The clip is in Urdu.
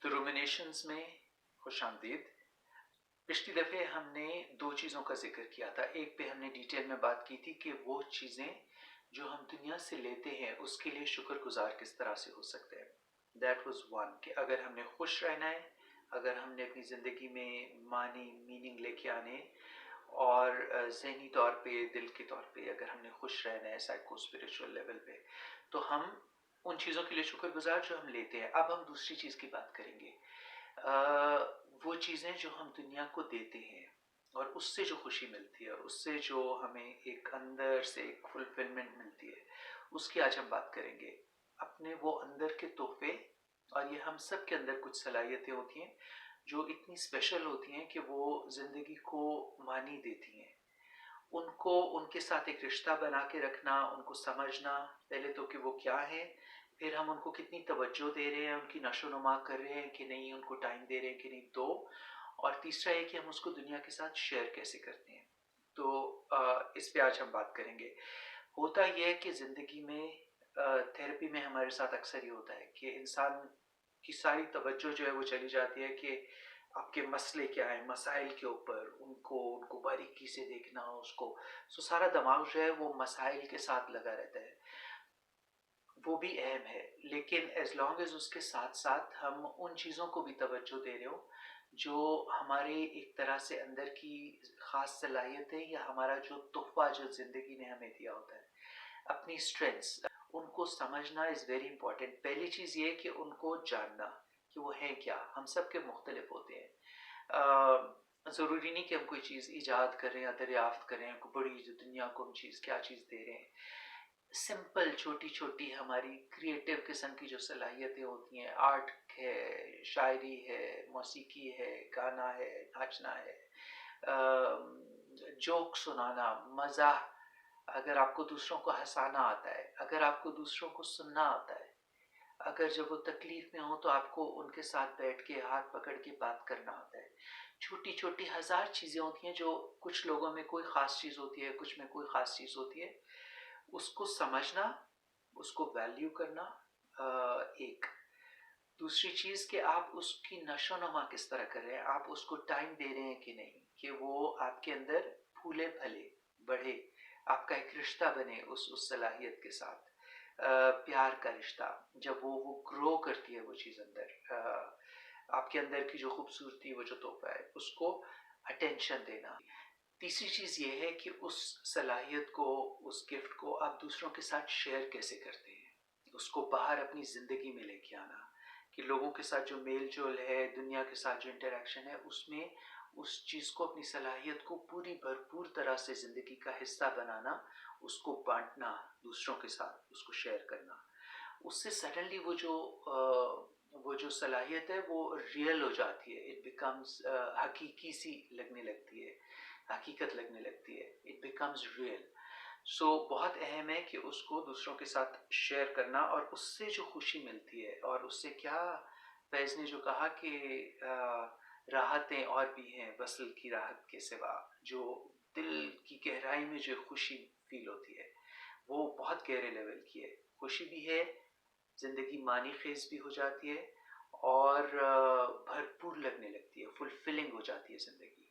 تو رومینیشنز میں خوش آمدید۔ پچھلی دفعے ہم نے دو چیزوں کا ذکر کیا تھا۔ ایک پہ ہم نے ڈیٹیل میں بات کی تھی کہ وہ چیزیں جو ہم دنیا سے لیتے ہیں اس کے لیے شکر گزار کس طرح سے ہو سکتے ہیں۔ دیٹ واز ون، کہ اگر ہم نے خوش رہنا ہے، اگر ہم نے اپنی زندگی میں میننگ لے کے آنے، اور ذہنی طور پہ، دل کے طور پہ اگر ہم نے خوش رہنا ہے سائیکو اسپریچول لیول پہ، تو ہم ان چیزوں کے لیے شکر گزار جو ہم لیتے ہیں۔ اب ہم دوسری چیز کی بات کریں گے، وہ چیزیں جو ہم دنیا کو دیتے ہیں اور اس سے جو خوشی ملتی ہے، اس سے جو ہمیں ایک اندر سے ایک فلفلمنٹ ملتی ہے، اس کی آج ہم بات کریں گے۔ اپنے وہ اندر کے تحفے، اور یہ ہم سب کے اندر کچھ صلاحیتیں ہوتی ہیں جو اتنی اسپیشل ہوتی ہیں کہ وہ زندگی کو معنی دیتی ہیں۔ ان کے ساتھ ایک رشتہ بنا کے رکھنا، ان کو سمجھنا پہلے تو کہ وہ کیا ہیں، پھر ہم ان کو کتنی توجہ دے رہے ہیں، ان کی نشو و نما کر رہے ہیں کہ نہیں، ان کو ٹائم دے رہے ہیں کہ نہیں، دو، اور تیسرا یہ کہ ہم اس کو دنیا کے ساتھ شیئر کیسے کرتے ہیں۔ تو اس پہ آج ہم بات کریں گے۔ ہوتا یہ ہے کہ زندگی میں تھیراپی میں ہمارے ساتھ اکثر یہ ہوتا ہے کہ انسان کی ساری توجہ جو ہے وہ چلی جاتی ہے کہ آپ کے مسئلے کیا ہیں، مسائل کے اوپر، ان کو باریکی سے دیکھنا، اس کو سارا دماغ جو ہے وہ مسائل کے ساتھ لگا رہتا ہے۔ وہ بھی اہم ہے، لیکن ایز لانگ ایز اس کے ساتھ ساتھ ہم ان چیزوں کو بھی توجہ دے رہے ہوں جو ہمارے ایک طرح سے اندر کی خاص صلاحیت ہے، یا ہمارا جو تحفہ جو زندگی نے ہمیں دیا ہوتا ہے، اپنی اسٹرینتھس، ان کو سمجھنا از ویری امپورٹنٹ۔ پہلی چیز یہ کہ ان کو جاننا کہ وہ ہیں کیا۔ ہم سب کے مختلف ہوتے ہیں، ضروری نہیں کہ ہم کوئی چیز ایجاد کریں یا دریافت کریں، کوئی بڑی جو دنیا کو ہم کیا چیز دے رہے ہیں۔ سمپل چھوٹی چھوٹی ہماری کریٹیو قسم کی جو صلاحیتیں ہوتی ہیں، آرٹ ہے، شاعری ہے، موسیقی ہے، گانا ہے، ناچنا ہے، جوک سنانا، مزاح، اگر آپ کو دوسروں کو ہنسانا آتا ہے، اگر آپ کو دوسروں کو سننا آتا ہے، اگر جب وہ تکلیف میں ہو تو آپ کو ان کے ساتھ بیٹھ کے ہاتھ پکڑ کے بات کرنا آتا ہے۔ چھوٹی چھوٹی ہزار چیزیں ہوتی ہیں جو کچھ لوگوں میں کوئی خاص چیز ہوتی ہے، کچھ میں کوئی خاص چیز ہوتی ہے۔ اس کو سمجھنا، اس کو ویلیو کرنا، ایک دوسری چیز کہ آپ اس کی نشو و نما کس طرح کر رہے ہیں، آپ اس کو ٹائم دے رہے ہیں کہ نہیں، کہ وہ آپ کے اندر پھولے پھلے بڑھے، آپ کا ایک رشتہ بنے اس صلاحیت کے ساتھ، پیار کا رشتہ، جب وہ گرو کرتی ہے وہ چیز اندر، آپ کے اندر کی جو خوبصورتی، وہ جو تحفہ ہے، اس کو اٹینشن دینا۔ تیسری چیز یہ ہے کہ اس صلاحیت کو، اس گفٹ کو آپ دوسروں کے ساتھ شیئر کیسے کرتے ہیں، اس کو باہر اپنی زندگی میں لے کے آنا، کہ لوگوں کے ساتھ جو میل جول ہے، دنیا کے ساتھ جو انٹریکشن ہے، اس میں اس چیز کو، اپنی صلاحیت کو پوری بھرپور طرح سے زندگی کا حصہ بنانا، اس کو بانٹنا دوسروں کے ساتھ، اس کو شیئر کرنا۔ اس سے سڈنلی وہ جو صلاحیت ہے وہ ریئل ہو جاتی ہے، اٹ بیکمز حقیقی سی لگنے لگتی ہے، حقیقت لگنے لگتی ہے، اٹ بیکمز ریئل۔ سو بہت اہم ہے کہ اس کو دوسروں کے ساتھ شیئر کرنا، اور اس سے جو خوشی ملتی ہے، اور اس سے کیا فیض نے جو کہا کہ راحتیں اور بھی ہیں وصل کی راحت کے سوا، جو دل کی گہرائی میں جو خوشی فیل ہوتی ہے وہ بہت گہرے لیول کی ہے، خوشی بھی ہے، زندگی معنی خیز بھی ہو جاتی ہے، اور بھرپور لگنے لگتی ہے، فلفلنگ ہو جاتی ہے زندگی۔